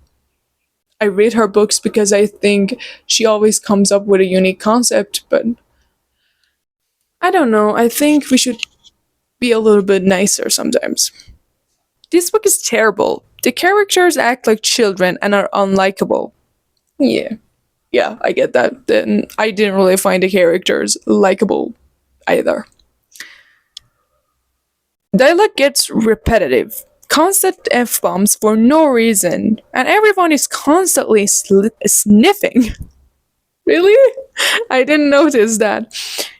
I read her books because I think she always comes up with a unique concept, but I don't know. I think we should be a little bit nicer sometimes. This book is terrible. The characters act like children and are unlikable. Yeah, yeah, I get that. Then I didn't really find the characters likable either. Dialogue gets repetitive. Constant F bombs for no reason, and everyone is constantly sniffing. Really? I didn't notice that.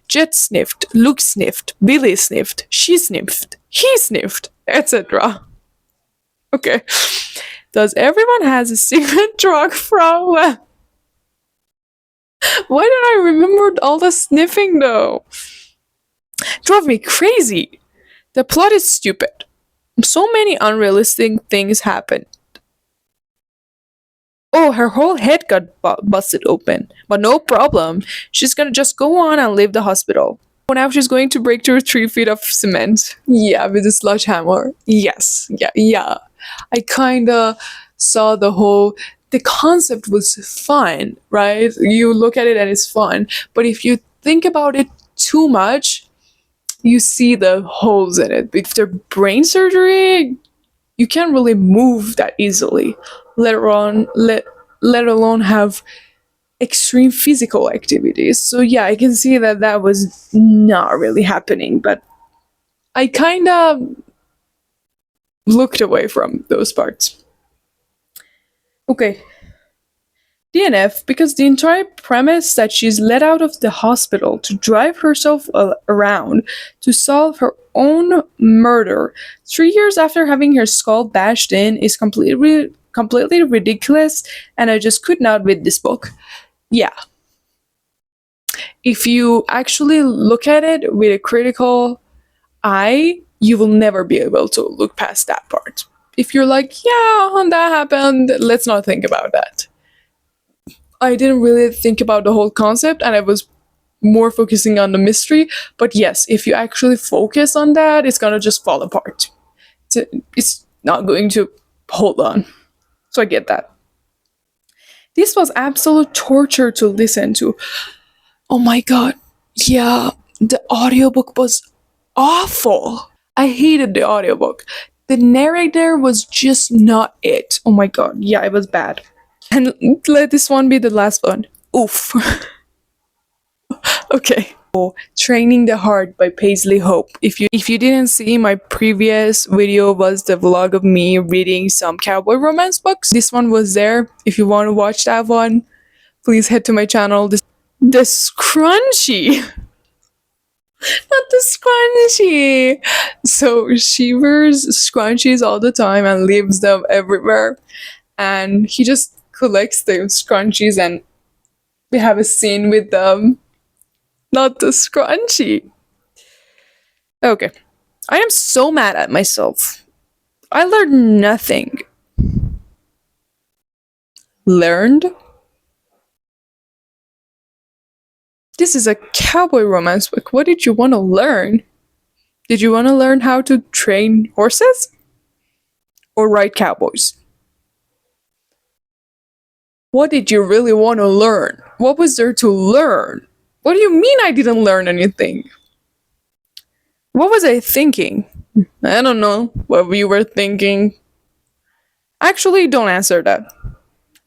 Jet sniffed, Luke sniffed, Billy sniffed, she sniffed, he sniffed, etc. Okay. Does everyone has a secret drug from? Why did I remember all the sniffing though? Drove me crazy. The plot is stupid. So many unrealistic things happen. Oh, her whole head got busted open. But no problem. She's gonna just go on and leave the hospital. Now she's going to break through 3 feet of cement. Yeah, with a sledgehammer. Yes, yeah. I kinda saw the concept was fun, right? You look at it and it's fun. But if you think about it too much, you see the holes in it. After brain surgery, you can't really move that easily, let alone have extreme physical activities. So yeah, I can see that that was not really happening, but I kind of looked away from those parts. Okay. DNF, because the entire premise that she's let out of the hospital to drive herself around to solve her own murder 3 years after having her skull bashed in is completely ridiculous, and I just could not read this book. Yeah. If you actually look at it with a critical eye, you will never be able to look past that part. If you're like, yeah, that happened, let's not think about that. I didn't really think about the whole concept and I was more focusing on the mystery. But yes, if you actually focus on that, it's gonna just fall apart. It's not going to hold on. So I get that. This was absolute torture to listen to. Oh my god. Yeah, the audiobook was awful. I hated the audiobook. The narrator was just not it. Oh my god. Yeah, it was bad. And let this one be the last one. Oof. Okay. Training the Heart by Paisley Hope. If you didn't see, my previous video was the vlog of me reading some cowboy romance books. This one was there. If you want to watch that one, please head to my channel. The scrunchie. Not the scrunchie. So she wears scrunchies all the time and leaves them everywhere. And he just collects the scrunchies and we have a scene with them. Not the scrunchie. Okay. I am so mad at myself. I learned nothing. Learned? This is a cowboy romance book. What did you want to learn? Did you want to learn how to train horses? Or ride cowboys? What did you really want to learn? What was there to learn? What do you mean I didn't learn anything? What was I thinking? I don't know what we were thinking. Actually, don't answer that.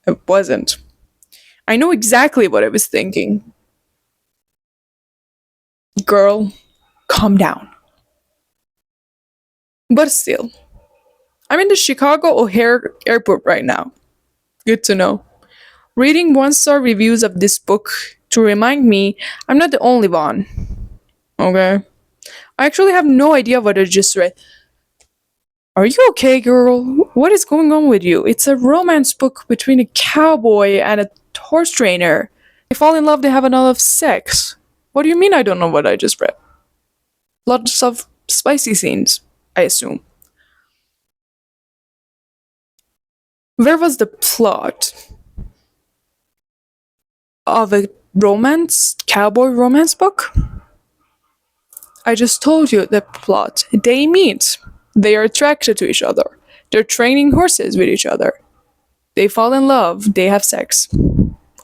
I wasn't. I know exactly what I was thinking. Girl, calm down. But still, I'm in the Chicago O'Hare airport right now. Good to know. Reading 1-star reviews of this book to remind me I'm not the only one. Okay? I actually have no idea what I just read. Are you okay, girl? What is going on with you? It's a romance book between a cowboy and a horse trainer. They fall in love, they have a lot of sex. What do you mean I don't know what I just read? Lots of spicy scenes, I assume. Where was the plot of a cowboy romance book? I just told you the plot. They meet. They are attracted to each other. They're training horses with each other. They fall in love. They have sex.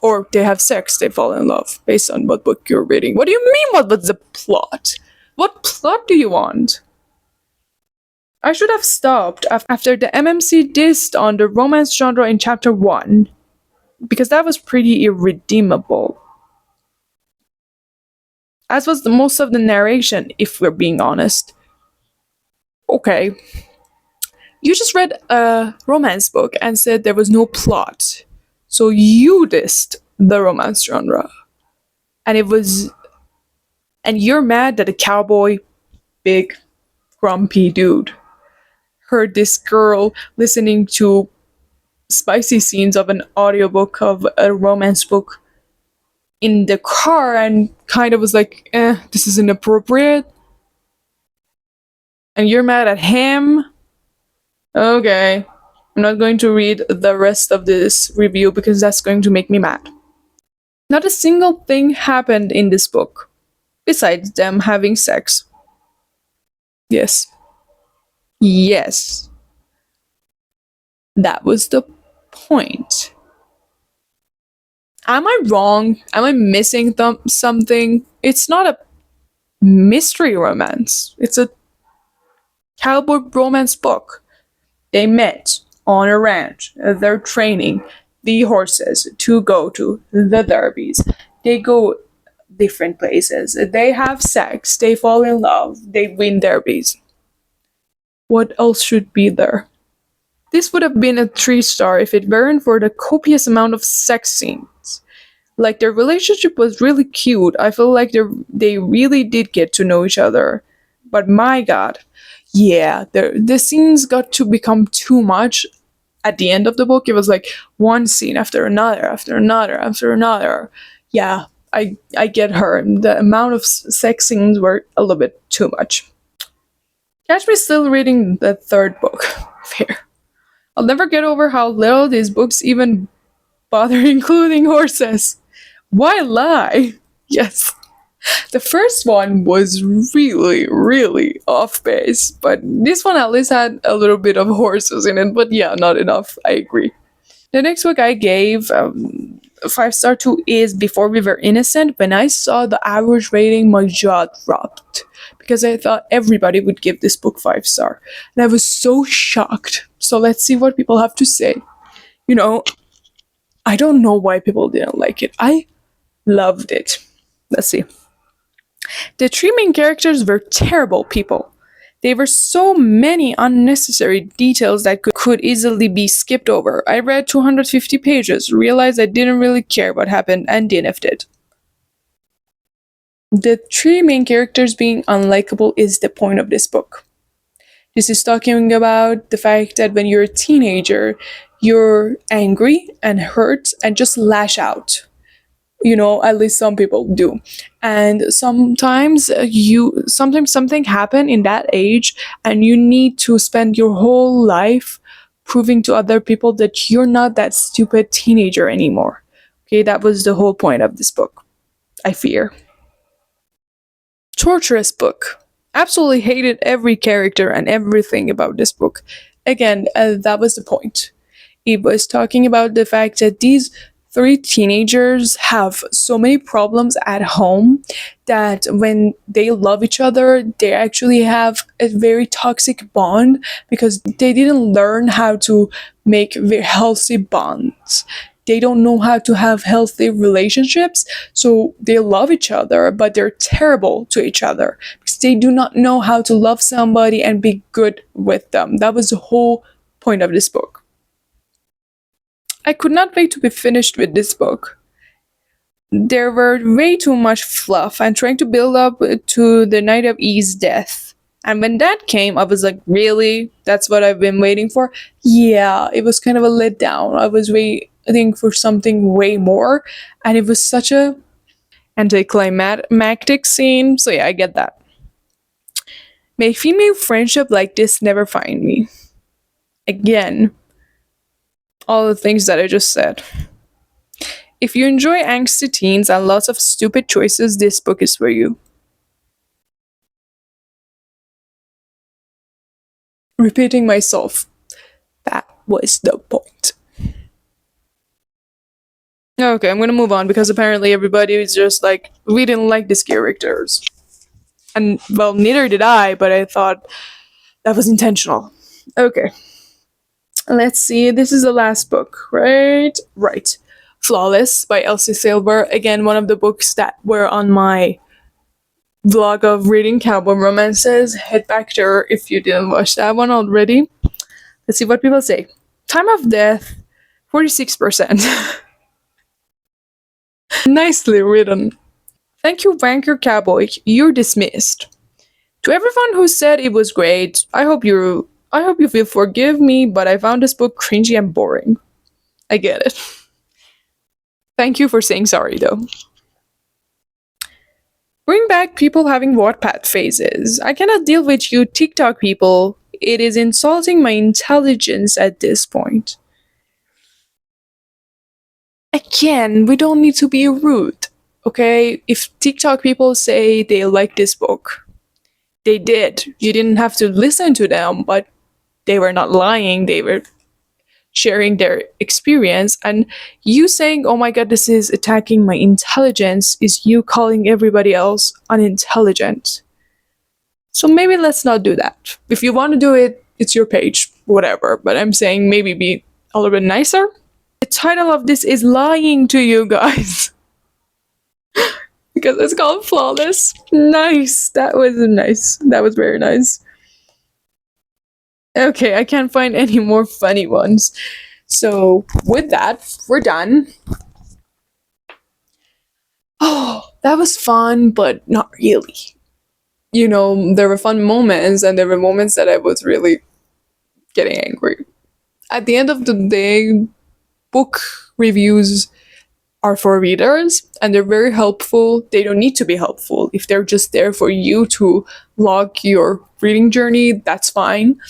Or they have sex, they fall in love, based on what book you're reading. What do you mean, what was the plot? What plot do you want? I should have stopped after the MMC dissed on the romance genre in chapter 1, because that was pretty irredeemable. As was the most of the narration, if we're being honest. Okay, you just read a romance book and said there was no plot. So you dissed the romance genre. And it was. And you're mad that a cowboy, big, grumpy dude, heard this girl listening to spicy scenes of an audiobook of a romance book in the car and kind of was like, this is inappropriate. And you're mad at him? Okay. I'm not going to read the rest of this review because that's going to make me mad. Not a single thing happened in this book besides them having sex. Yes. Yes. That was the point. Am I wrong? Am I missing something? It's not a mystery romance. It's a cowboy romance book. They met on a ranch. They're training the horses to go to the derbies. They go different places. They have sex. They fall in love. They win derbies. What else should be there? This would have been a 3-star if it weren't for the copious amount of sex scenes. Like, their relationship was really cute. I feel like they really did get to know each other. But my god, yeah, the scenes got to become too much at the end of the book. It was like one scene after another, after another, after another. Yeah, I get her. The amount of sex scenes were a little bit too much. Catch me still reading the third book. Fair. I'll never get over how little these books even bother including horses. Why lie? Yes. The first one was really, really off base, but this one at least had a little bit of horses in it, but yeah, not enough. I agree. The next book I gave a 5-star to is Before We Were Innocent. When I saw the average rating, my jaw dropped because I thought everybody would give this book 5-star. And I was so shocked. So let's see what people have to say. You know, I don't know why people didn't like it. I loved it. Let's see. The 3 main characters were terrible people. There were so many unnecessary details that could easily be skipped over. I read 250 pages, realized I didn't really care what happened, and DNF'd it. The 3 main characters being unlikable is the point of this book. This is talking about the fact that when you're a teenager, you're angry and hurt and just lash out. You know, at least some people do. And sometimes something happen in that age and you need to spend your whole life proving to other people that you're not that stupid teenager anymore. Okay, that was the whole point of this book, I fear. Torturous book. Absolutely hated every character and everything about this book. Again, that was the point. It was talking about the fact that these 3 teenagers have so many problems at home that when they love each other, they actually have a very toxic bond because they didn't learn how to make very healthy bonds. They don't know how to have healthy relationships, so they love each other, but they're terrible to each other because they do not know how to love somebody and be good with them. That was the whole point of this book. I could not wait to be finished with this book. There were way too much fluff and trying to build up to the night of E's death. And when that came, I was like, really? That's what I've been waiting for? Yeah, it was kind of a letdown. I was waiting for something way more, and it was such a anticlimactic scene. So yeah, I get that. May female friendship like this never find me. Again, all the things that I just said. If you enjoy angsty teens and lots of stupid choices, this book is for you. repeating myself. That was the point. Okay, I'm gonna move on because apparently everybody is just like, we didn't like these characters. And, well, neither did I, but I thought that was intentional. Okay, let's see. This is the last book, right? Right. Flawless by Elsie Silver. Again, one of the books that were on my vlog of reading cowboy romances. Head back there if you didn't watch that one already. Let's see what people say. Time of death, 46%. Nicely written. Thank you, Wanker Cowboy. You're dismissed. To everyone who said it was great, I hope you will forgive me, but I found this book cringy and boring. I get it. Thank you for saying sorry though. Bring back people having Wattpad phases. I cannot deal with you TikTok people. It is insulting my intelligence at this point. Again, we don't need to be rude, okay? If TikTok people say they like this book, they did. You didn't have to listen to them, but they were not lying. They were sharing their experience. And you saying, oh my god, this is attacking my intelligence, is you calling everybody else unintelligent. So maybe let's not do that. If you want to do it, it's your page, whatever. But I'm saying maybe be a little bit nicer. The title of this is lying to you guys. Because it's called Flawless. Nice. That was nice. That was very nice. Okay, I can't find any more funny ones. So with that, we're done. Oh, that was fun, but not really. You know, there were fun moments, and there were moments that I was really getting angry. At the end of the day, book reviews are for readers, and they're very helpful. They don't need to be helpful. If they're just there for you to log your reading journey, that's fine.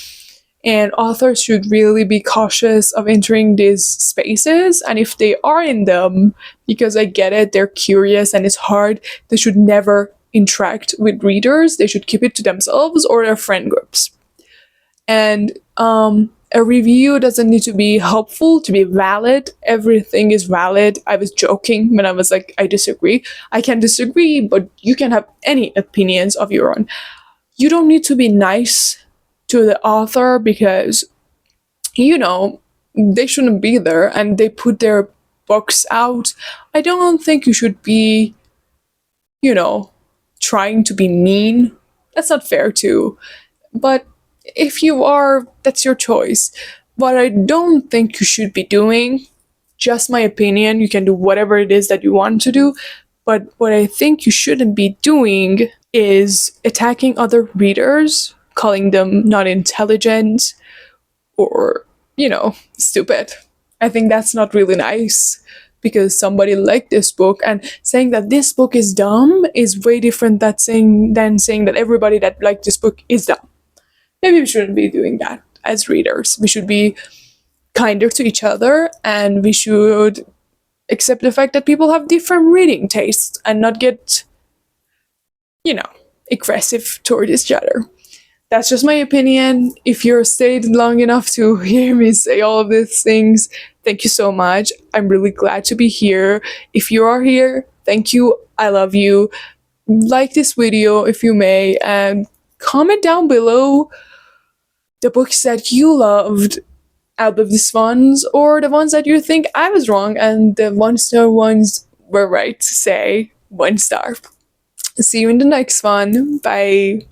And authors should really be cautious of entering these spaces. And if they are in them, because I get it, they're curious and it's hard, they should never interact with readers. They should keep it to themselves or their friend groups. And a review doesn't need to be helpful to be valid. Everything is valid. I was joking when I was like, I disagree. I can disagree, but you can have any opinions of your own. You don't need to be nice to the author because, you know, they shouldn't be there and they put their books out. I don't think you should be, you know, trying to be mean. That's not fair too. But if you are, that's your choice. What I don't think you should be doing, just my opinion, you can do whatever it is that you want to do, but what I think you shouldn't be doing is attacking other readers, calling them not intelligent or, you know, stupid. I think that's not really nice because somebody liked this book, and saying that this book is dumb is way different than saying that everybody that liked this book is dumb. Maybe we shouldn't be doing that as readers. We should be kinder to each other, and we should accept the fact that people have different reading tastes and not get, you know, aggressive toward each other. That's just my opinion. If you're stayed long enough to hear me say all of these things, thank you so much. I'm really glad to be here. If you are here, thank you. I love you. Like this video if you may, and comment down below the books that you loved out of these ones, or the ones that you think I was wrong and the 1-star ones were right to say 1 star. See you in the next one. Bye.